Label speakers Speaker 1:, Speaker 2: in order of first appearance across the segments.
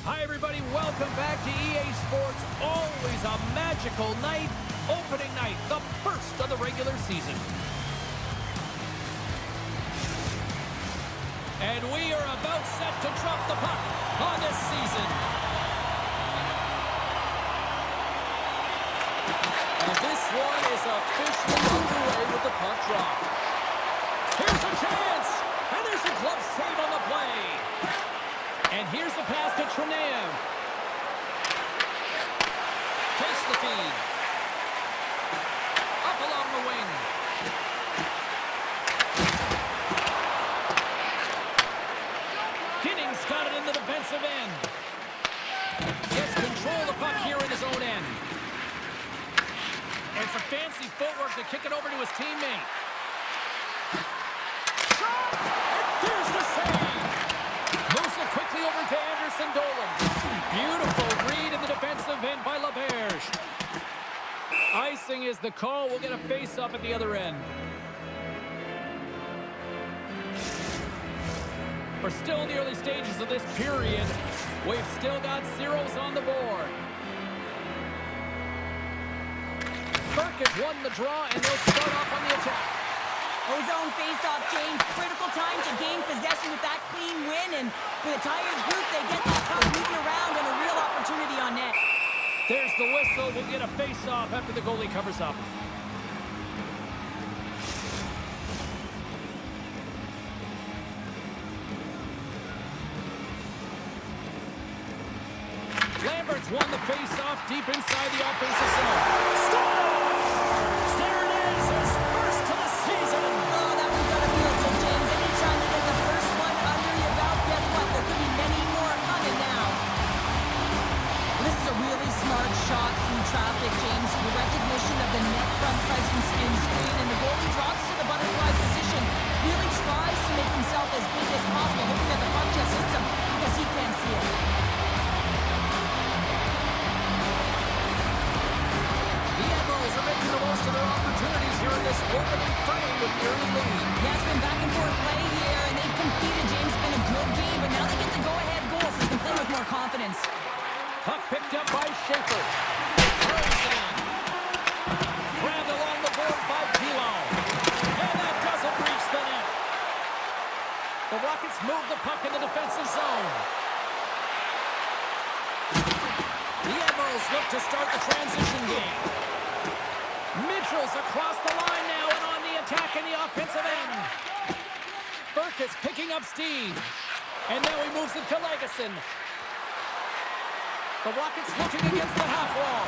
Speaker 1: Hi, everybody. Welcome back to EA Sports. Always a magical night. Opening night, the first of the regular season. And we are about set to drop the puck on this season. And this one is officially underway with the puck drop. Here's a chance. And there's a glove save on the play. And here's a pass to Tranev. Takes the feed. Up along the wing. Ginning's got it in the defensive end. Gets control of the puck here in his own end. And some fancy footwork to kick it over to his teammate. Shot! And there's the save! Moves it quickly over to Anderson Dolan. Beautiful read in the defensive end by LaBerge. Icing is the call. We'll get a face-up at the other end. We're still in the early stages of this period. We've still got zeros on the board. Burke has won the draw, and they'll start off on the attack.
Speaker 2: Ozone face-off, James. Critical time to gain possession with that clean win, and with a tired group, they get that puck moving around and a real opportunity on net.
Speaker 1: There's the whistle. We'll get a face-off after the goalie covers up. Lambert's won the face-off deep inside the offensive zone. Scores! There it is, his first to the season.
Speaker 2: Oh, that one's gotta feel good, James. Anytime you get the first one under your belt, guess what? There could be many more coming now. This is a really smart shot through traffic, James. The recognition of the net front presence in screen, and the goalie drops to the butterfly position. Really tries to make himself as big as possible, hoping that the puck just hits him because he can't see it.
Speaker 1: Making the most of their opportunities here in this opening frame with the early lead.
Speaker 2: Yeah, it's been back and forth play here, and they've competed, James. It's been a good game, but now they get the go-ahead goal, so they can play with more confidence.
Speaker 1: Puck picked up by Schaefer. Throws it in. Grabbed along the board by Pilo. And that doesn't reach the net. The Rockets move the puck in the defensive zone. The Admirals look to start the transition game. Mitchell's across the line now and on the attack in the offensive end. Burke is picking up steam. And now he moves it to Legason. The Rockets looking against the half wall.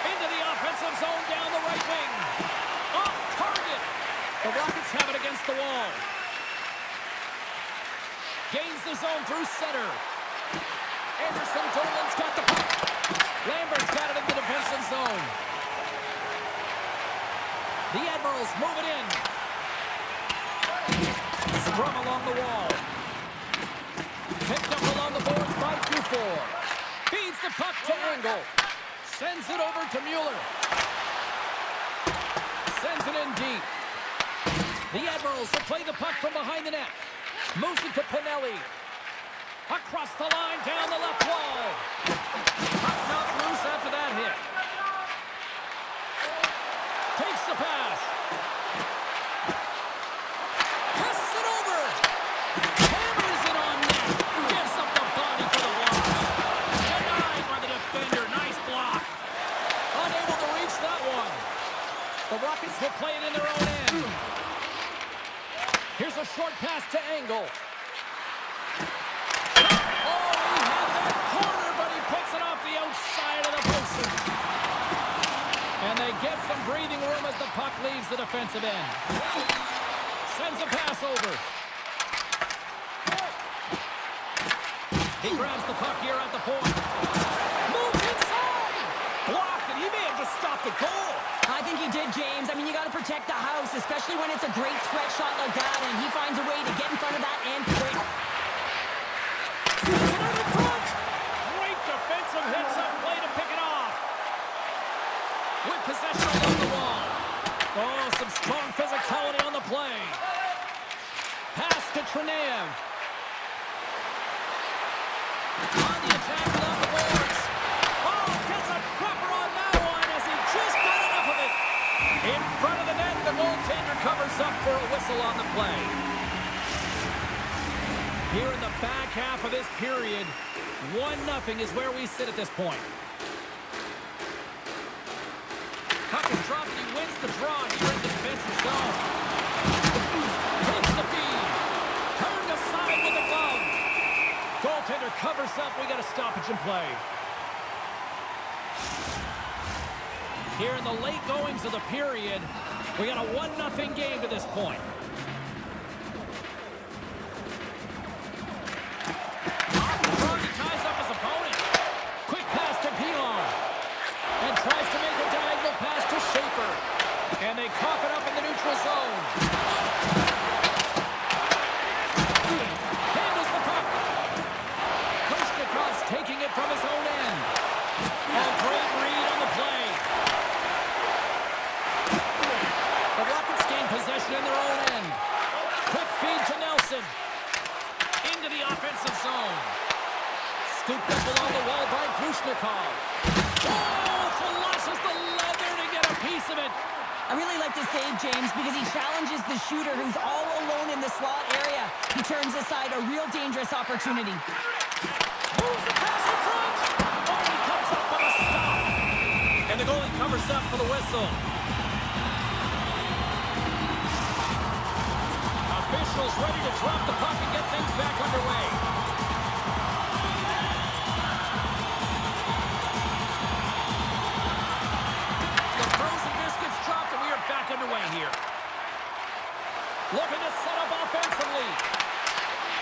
Speaker 1: Into the offensive zone down the right wing. Off target. The Rockets have it against the wall. Gains the zone through center. Anderson Dolan's got the puck. Lambert's got it in the defensive zone. The Admirals move it in. Scrum along the wall. Picked up along the boards by Dufour. Feeds the puck to Engel. Sends it over to Mueller. Sends it in deep. The Admirals will play the puck from behind the net. Moves it to Pinelli. Across the line, down the left wall. Puck knocked loose after that hit. Takes the pass. Passes it over. Hammers it on net. Gives up the body for the block. Denied by the defender. Nice block. Unable to reach that one. The Rockets will play it in their own end. Here's a short pass to Engel. And they get some breathing room as the puck leaves the defensive end. Sends a pass over. He grabs the puck here at the point. Moves inside! Blocked, and he may have just stopped the goal.
Speaker 2: I think he did, James. I mean, you got to protect the house, especially when it's a great threat shot like that, and he finds a way to get in front of that and quick.
Speaker 1: Great defensive hits up play to pick it off. With possession along the wall. Oh, some strong physicality on the play. Pass to Tranev. for a whistle on the play. Here in the back half of this period, 1-0 is where we sit at this point. Puck is dropped and he wins the draw here in the defensive zone. Takes the feed. Turned aside with the glove. Goaltender covers up. We got a stoppage in play. Here in the late goings of the period, we got a 1-0 game to this point. Off the front, he ties up his opponent. Quick pass to Pilon. And tries to make a diagonal pass to Schaefer. And they cough it up in the neutral zone. Handles the puck. Kushnikov's taking it from his own end. A great read on the play. The Rockets gain possession in their own end. Quick feed to Nelson. Into the offensive zone. Scooped up along the wall by Kushnikov. Oh, flushes the leather to get a piece of it.
Speaker 2: I really like this save, James, because he challenges the shooter who's all alone in the slot area. He turns aside a real dangerous opportunity.
Speaker 1: Moves the pass in front. Oh, he comes up with a stop. And the goalie covers up for the whistle. Officials ready to drop the puck and get things back underway. The frozen biscuits dropped and we are back underway here. Looking to set up offensively.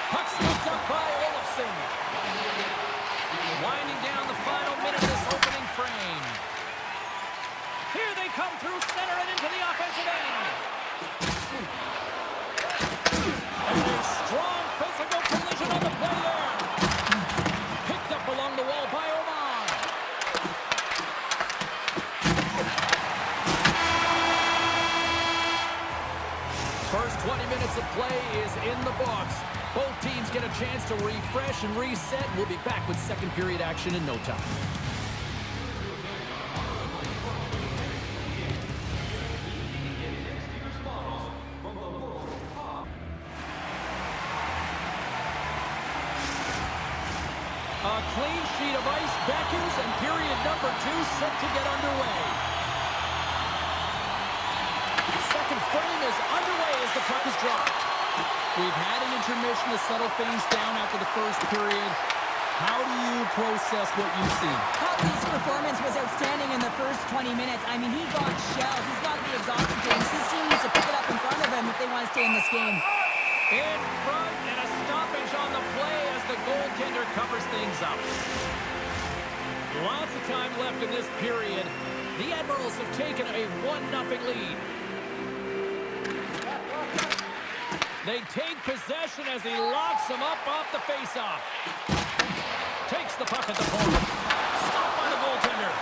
Speaker 1: Puck scooped up by Olofsson. Winding down the final minute of this opening frame. Here they come through center and into the offensive end. And a strong physical collision on the play there. Picked up along the wall by Oman. First 20 minutes of play is in the books. Both teams get a chance to refresh and reset. We'll be back with second period action in no time. A clean sheet of ice beckons, and period number 2 set to get underway. Second frame is underway as the puck is dropped. We've had an intermission to settle things down after the first period. How do you process what you've seen?
Speaker 2: Copley's performance was outstanding in the first 20 minutes. I mean, he got shelled. He's got to be exhausted, James. His team needs to pick it up in front of him if they want to stay in this game.
Speaker 1: In front and a stoppage on the play as the goaltender covers things up. Lots of time left in this period. The Admirals have taken a 1-0 lead. They take possession as he locks him up off the faceoff. Takes the puck at the corner. Stopped by the goaltender.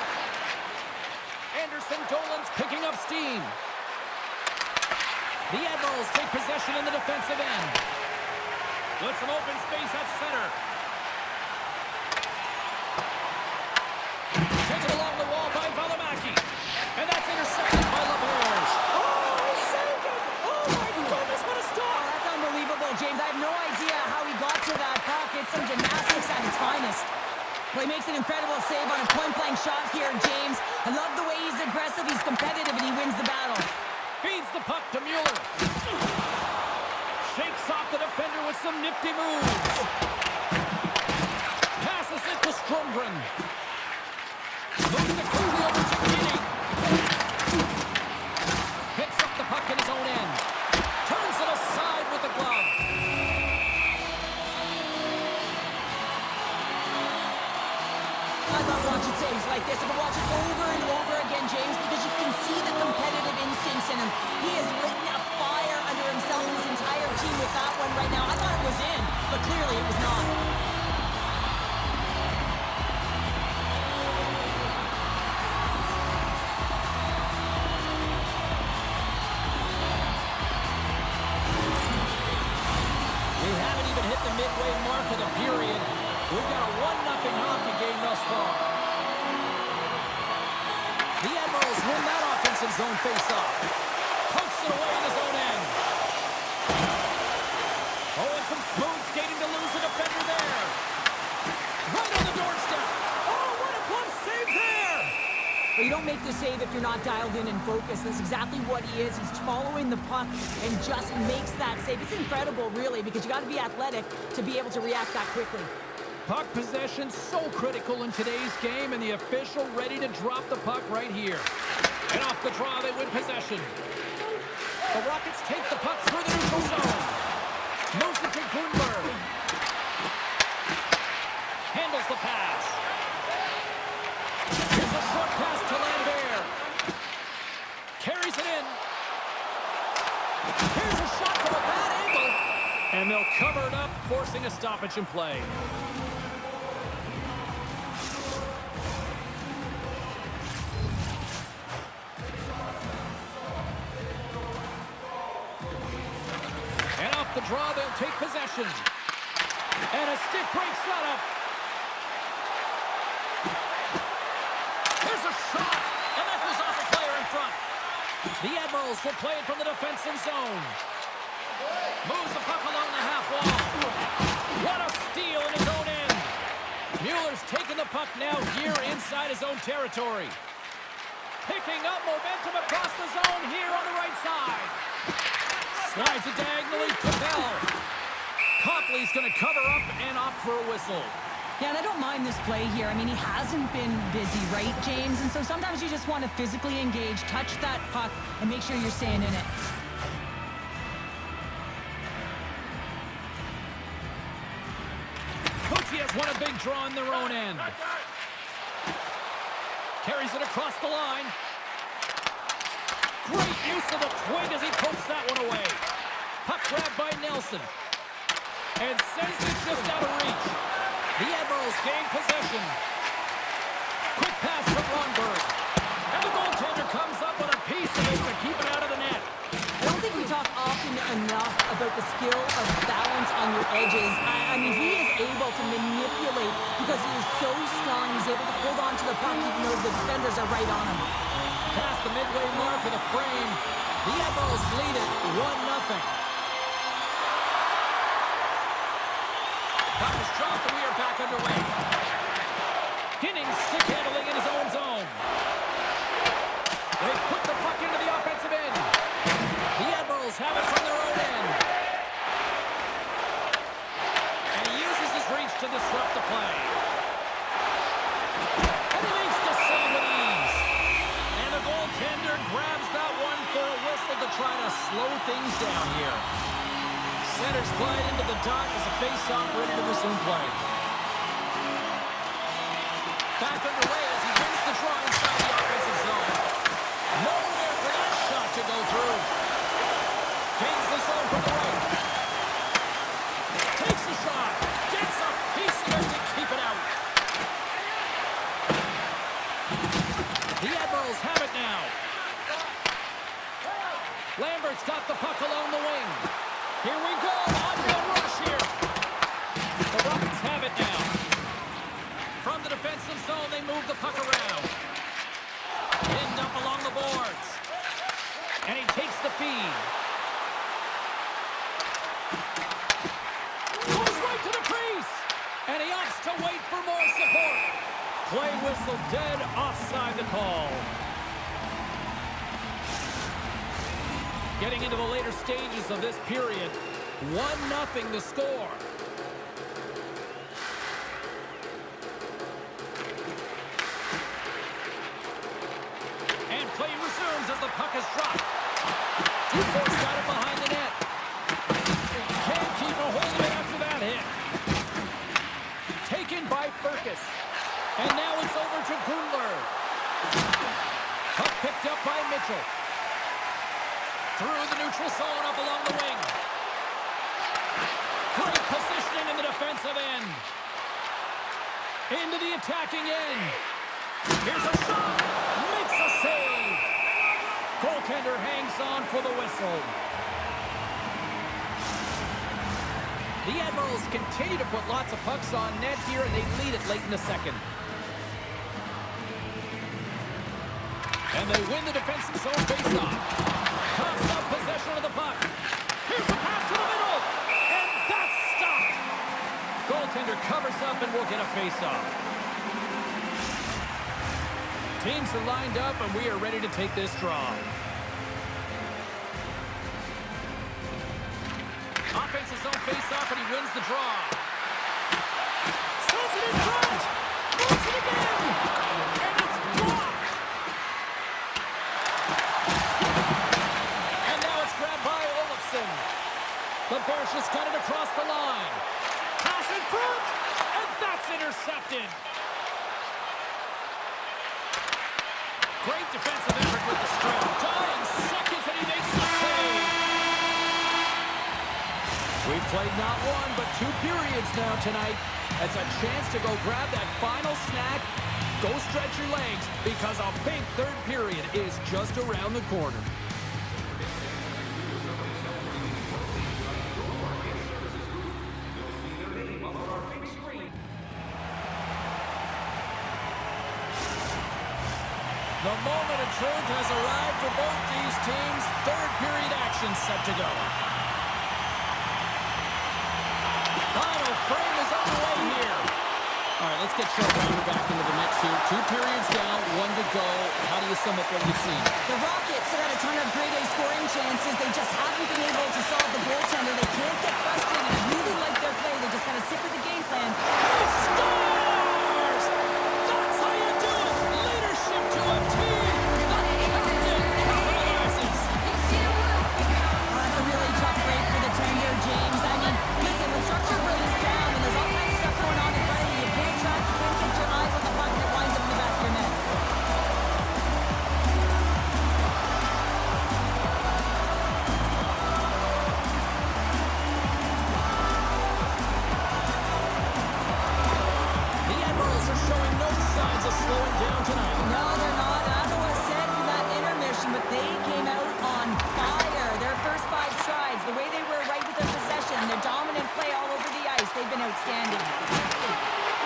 Speaker 1: Anderson Dolan's picking up steam. The Admirals take possession in the defensive end. With some open space at center. Taken along the wall by Valimaki. And that's intercepted by LaBerge. Oh, he saved it! Oh, my goodness, what a stop!
Speaker 2: Oh, that's unbelievable, James. I have no idea how he got to that puck. It's some gymnastics at its finest. Well, he makes an incredible save on a point-blank shot here, James. I love the way he's aggressive, he's competitive, and he wins the battle.
Speaker 1: Feeds the puck to Mueller. Shakes off the defender with some nifty moves. Passes it to Stromgren. Moves it quickly over to Keating. Picks up the puck in his own end. Turns it aside with the glove.
Speaker 2: I love watching saves like this. I can watch it over and over again, James, because you can see the competitive instincts in him. He has lit a fire under himself and his entire team with that one right now. I thought it was in, but clearly it was not.
Speaker 1: We haven't even hit the midway mark of the period. We've got a 1-0 hockey game thus far. The Admirals win that offensive zone face-off. Pokes it away in his own end.
Speaker 2: make the save if you're not dialed in and focused. That's exactly what he is. He's following the puck and just makes that save. It's incredible, really, because you got to be athletic to be able to react that quickly.
Speaker 1: Puck possession so critical in today's game, and the official ready to drop the puck right here. And off the draw, they win possession. The Rockets take the puck through the neutral zone. Moves it to Grunberg. Handles the pass. Here's a short pass to Lambert. Carries it in. Here's a shot from a bad angle. And they'll cover it up, forcing a stoppage in play. And off the draw, they'll take possession. And a stick break setup. Here's a shot, and that goes off a player in front. The Admirals will play it from the defensive zone. Moves the puck along the half wall. What a steal in his own end. Mueller's taking the puck now here inside his own territory. Picking up momentum across the zone here on the right side. Slides it diagonally to Bell. Copley's going to cover up and opt for a whistle.
Speaker 2: Yeah, and I don't mind this play here. I mean, he hasn't been busy, right, James? And so sometimes you just want to physically engage, touch that puck, and make sure you're staying in it.
Speaker 1: Coachy has won a big draw on their own end. Carries it across the line. Great use of the twig as he pokes that one away. Puck grabbed by Nelson. And sends it just out of reach. The Admirals gain possession. Quick pass from Lundberg. And the goaltender comes up with a piece of it to keep it out of the net.
Speaker 2: I don't think we talk often enough about the skill of balance on your edges. I mean, he is able to manipulate because he is so strong. He's able to hold on to the puck even though the defenders are right on him.
Speaker 1: Past the midway mark of the frame, the Admirals lead it 1-0. Puck is dropped and we are back underway. Hinning stick handling in his own zone. They put the puck into the offensive end. The Admirals have it from their own end. And he uses his reach to disrupt the play. And he makes the save with ease. And the goaltender grabs that one for a whistle to try to slow things down here. Centers glide into the dot as the face-off ready to resume play. Back underway as he wins the draw inside the offensive zone. Nowhere for that shot to go through. Gains the zone from the right. Takes the shot. Gets a piece of it to keep it out. The Admirals have it now. Lambert's got the puck along the wing. Here we go, on-field rush here. The Rockets have it now. From the defensive zone, they move the puck around. Pinned up along the boards. And he takes the feed. Goes right to the crease. And he opts to wait for more support. Play whistle dead, offside the call. Getting into the later stages of this period, 1-0 the score. And play resumes as the puck is dropped. Dufour's got it behind the net. Can't keep a hold of it after that hit. Taken by Burkus. And now it's over to Gundler. Puck picked up by Mitchell. Through the neutral zone, up along the wing. Great positioning in the defensive end. Into the attacking end. Here's a shot. Makes a save. Goaltender hangs on for the whistle. The Admirals continue to put lots of pucks on net here, and they lead it late in the second. And they win the defensive zone faceoff. Coughs up possession of the puck. Here's a pass to the middle. And that's stopped. Goaltender covers up and will get a face-off. Teams are lined up, and we are ready to take this draw. Offense's own face-off, and he wins the draw. Sends it in front. Moves it again. And it's blocked. And now it's grabbed by Olofsson. The Bears just got it across the line. Pass in front. And that's intercepted. Great defensive effort with the strike. Dying seconds, and he makes the save. We've played not one, but 2 periods now tonight. It's a chance to go grab that final snack. Go stretch your legs, because a big third period is just around the corner. The moment of truth has arrived for both these teams. Third period action set to go. Final frame is underway here. All right, let's get Showtime back into the mix here. 2 periods down, 1 to go. How do you sum up what you've seen?
Speaker 2: The Rockets have had a ton of grade A scoring chances. They just haven't been able to solve the goaltender. They can't get frustrated. I really like their play. They just kind of stick with the game plan.
Speaker 1: He scores! That's how you do it! Leadership to a team! The captain capitalizes!
Speaker 2: That's a really tough break for the 10-year James. I mean, listen, the structure breaks down, and there's all kinds of stuff going on in front of you. You can't track, you can't get your eyes on the puck, and it winds up in the back of your net.
Speaker 1: The Admirals are showing no signs of slowing down tonight.
Speaker 2: No, they're not. Ottawa said in that intermission, but they came out on fire. Their first 5 strides, the way they were right with their possession, their dominant play all over the ice, they've been outstanding.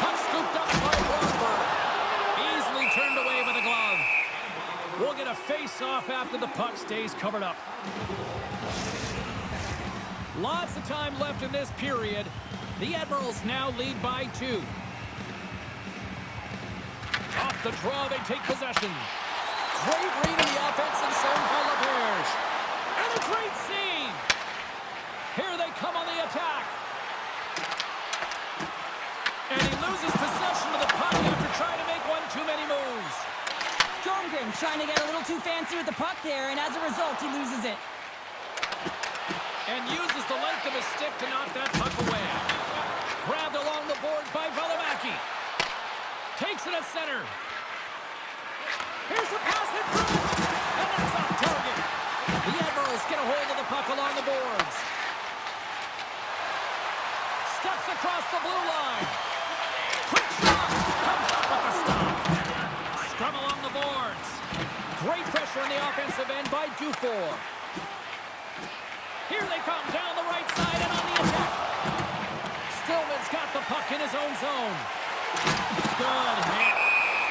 Speaker 1: Puck scooped up by Rosberg. Easily turned away by the glove. We'll get a face-off after the puck stays covered up. Lots of time left in this period. The Admirals now lead by 2. Off the draw, they take possession. Great read in the offensive zone by LeBears. And a great save. Here they come on the attack. And he loses possession of the puck after trying to make one too many moves.
Speaker 2: Stromgren's trying to get a little too fancy with the puck there, and as a result, he loses it.
Speaker 1: And uses the length of his stick to knock that puck away. Grabbed along the boards by Valimaki. Takes it at center. Here's a pass in front. And that's off target. The Admirals get a hold of the puck along the boards. Steps across the blue line. Quick shot. Comes up with the stop. Scrum along the boards. Great pressure on the offensive end by Dufour. Here they come down the right side and on the attack. Stillman's got the puck in his own zone. Good hit.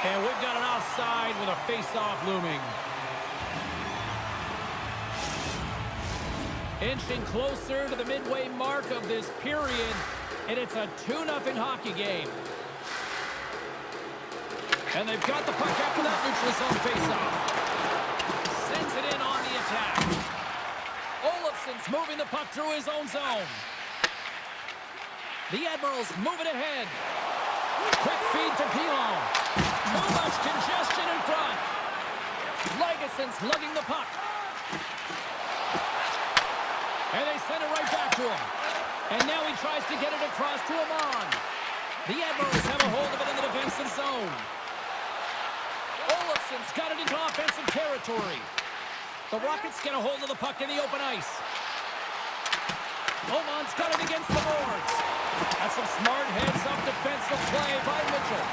Speaker 1: And we've got an offside with a face-off looming. Inching closer to the midway mark of this period, and it's a 2-0 hockey game. And they've got the puck after that neutral zone face-off. Sends it in on the attack. Olofsson's moving the puck through his own zone. The Admirals move it ahead. Quick feed to Pilon. Too much congestion in front. Liguson's lugging the puck. And they send it right back to him. And now he tries to get it across to Amon. The Admirals have a hold of it in the defensive zone. Olofsson's got it into offensive territory. The Rockets get a hold of the puck in the open ice. Oman's got it against the boards. That's some smart heads-up defensive play by Mitchell.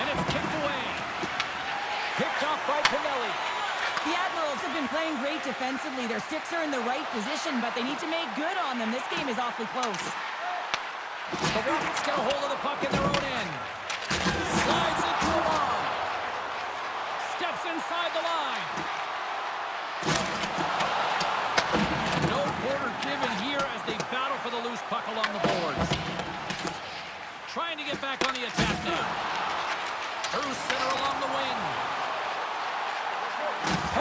Speaker 1: And it's kicked away. Picked off by Pinelli.
Speaker 2: The Admirals have been playing great defensively. Their sticks are in the right position, but they need to make good on them. This game is awfully close.
Speaker 1: The Rockets get a hold of the puck in their own end. Slides it to Amon. Steps inside the line. No quarter given here as they battle for the loose puck along the boards. Trying to get back on the attack now. Through center along the wing.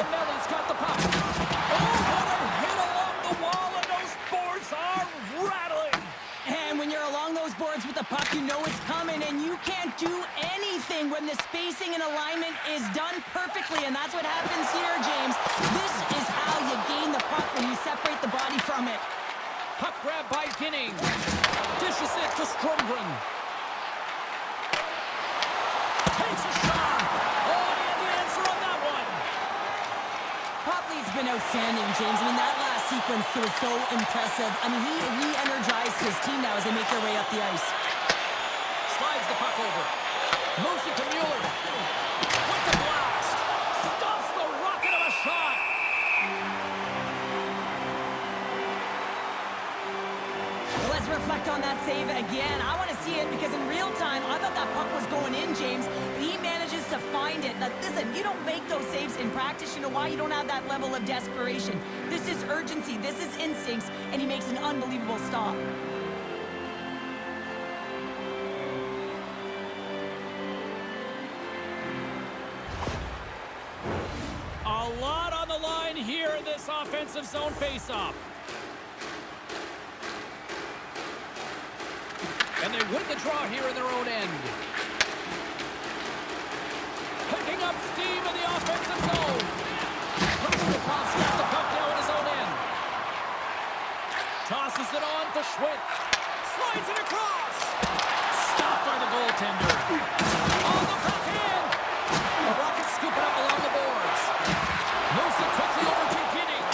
Speaker 1: Tonelli's got the puck. Oh, what a hit along the wall, and those boards are rattling.
Speaker 2: And when you're along those boards with the puck, you know it's coming, and you can't do anything when the spacing and alignment is done perfectly, and that's what happens here, James. This is how you gain the puck when you separate the body from it.
Speaker 1: Puck grab by Ginning. Dishes it to Stromgren. Takes a shot. Oh, and the answer on that one.
Speaker 2: Copley's been outstanding, James. I mean, that last sequence was so impressive. I mean, he re-energized his team now as they make their way up the ice.
Speaker 1: Slides the puck over. Moves it to Mueller. With the blast. Stops the rocket of a shot.
Speaker 2: Well, let's reflect on that save again. I want to see it because in real time, I thought that puck was going in, James. But he manages to find it. Now, listen, you don't make those saves in practice. You know why? You don't have that level of desperation. This is urgency. This is instincts. And he makes an unbelievable stop.
Speaker 1: A lot on the line here in this offensive zone faceoff. And they win the draw here in their own end. Picking up steam in the offensive zone. Koshnikov's got the puck now in his own end. Tosses it on to Schwitt. Slides it across. Stopped by the goaltender. On the backhand. The Rockets scoop it up along the boards. Moves it quickly over to Ginning.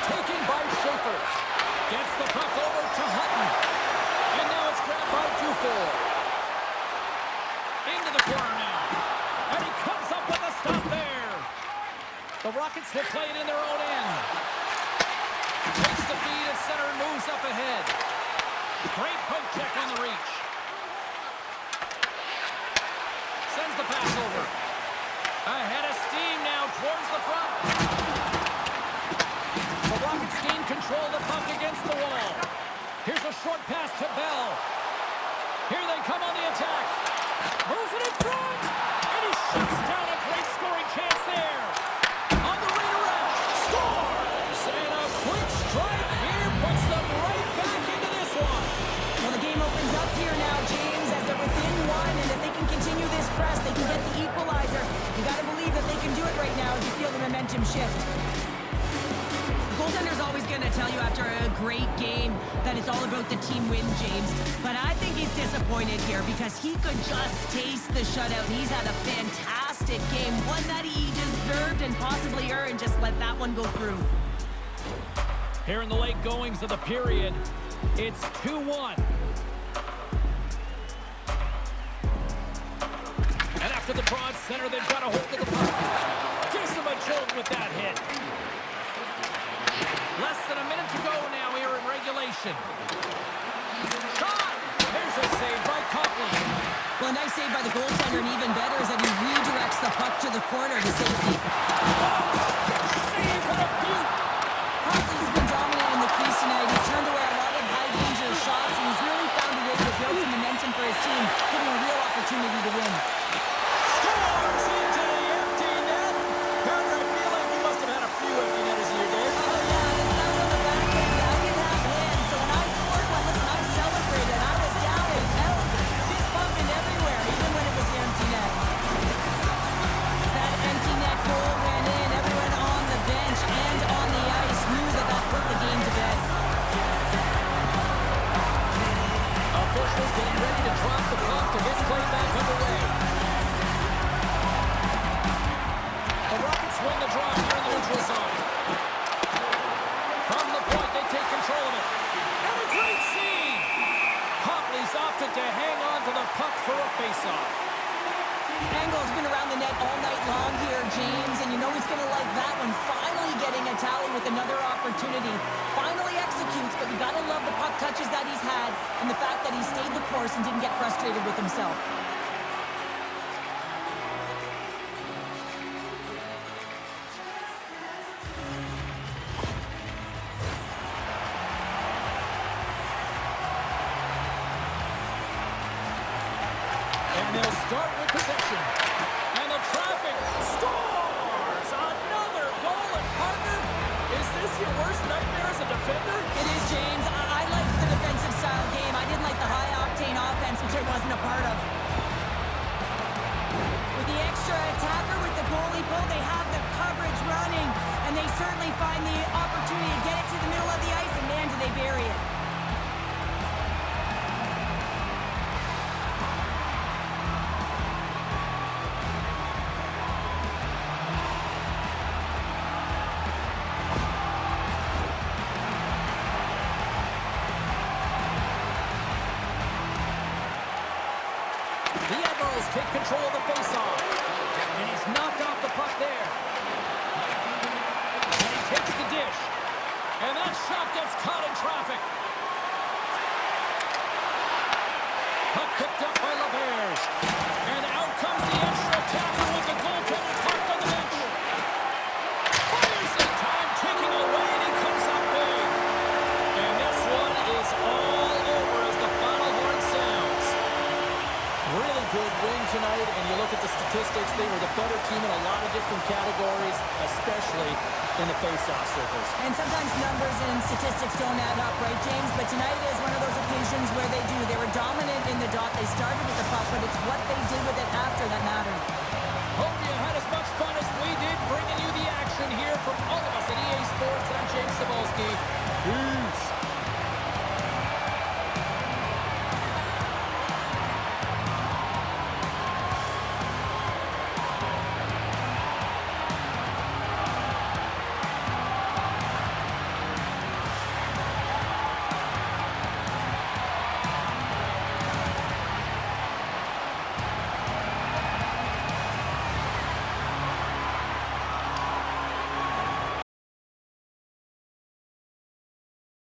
Speaker 1: Taken by Schaefer. Gets the puck over to Hutton. And now it's grabbed by Dufour. Into the corner now. And he comes up with a stop there. The Rockets will play it in their own end. Takes the feed at center and moves up ahead. Great poke check on the reach. Sends the pass over. Ahead of steam now towards the front. The Rockets gain control of the puck against the wall. Here's a short pass to Bell. Here they come on the attack. Moves it in front. And he shuts down a great scoring chance there. On the redirect. Scores! And a quick strike here puts them right back into this one.
Speaker 2: Well, the game opens up here now, James, as they're within one, and if they can continue this press, they can get the equalizer. You got to believe that they can do it right now as you feel the momentum shift. Goaltender's always going to tell you after a great game that it's all about the team win, James. But I think he's disappointed here because he could just taste the shutout. He's had a fantastic game, one that he deserved and possibly earned. Just let that one go through.
Speaker 1: Here in the late goings of the period, it's 2-1. And after the broad center, they've got a hold of the puck. Gives them a jolt with that hit. Less than a minute to go now here in regulation. Shot! There's a save by Copley.
Speaker 2: Well, a nice save by the goaltender, and even better is that he redirects the puck to the corner to safety.
Speaker 1: Oh, save and a beaut!
Speaker 2: Copley's been dominant in the crease tonight. He's turned away a lot of high-danger shots, and he's really found a way to build some momentum for his team, giving a real opportunity to win.
Speaker 1: Scores into the empty net. Carter, I feel like you must have had a few empty netters in your day. Officials getting ready to drop the puck to get play back underway. The Rockets win the draw here in the neutral zone. From the point, they take control of it. And a great save! Copley's opted to hang on to the puck for a faceoff.
Speaker 2: Angle's been around the net all night long here, James, and you know he's going to like that one. Finally getting a tally with another opportunity. Finally executes, but you got to love the puck touches that he's had and the fact that he stayed the course and didn't get frustrated with himself. And they'll start with possession. And the
Speaker 1: in traffic. Scores! Another goal, and partner, is this your worst nightmare as a defender?
Speaker 2: It is, James. I liked the defensive style game. I didn't like the high-octane offense, which I wasn't a part of. With the extra attacker with the goalie pull, they have the coverage running, and they certainly find the opportunity to get it to the middle of the ice, and man, do they bury it.
Speaker 1: The Admirals take control of the faceoff. And he's knocked off the puck there. And he takes the dish. And that shot gets caught in traffic. Puck picked up by LeBears. And out comes the extra attacker with the goaltender parked on the bench. Fires in time, taking away, and he comes up big. And this one is all over as the final horn sounds. Really good win tonight, and you look at the statistics, they were the better team in a lot of different categories, especially in the face-off circles.
Speaker 2: And sometimes numbers and statistics don't add up, right, James? But tonight is one of those occasions where they do. They were dominant in the dot. They started with the puck, but it's what they did with it after that mattered.
Speaker 1: Hope you had as much fun as we did bringing you the action here from all of us at EA Sports. I'm James Cebulski. Peace.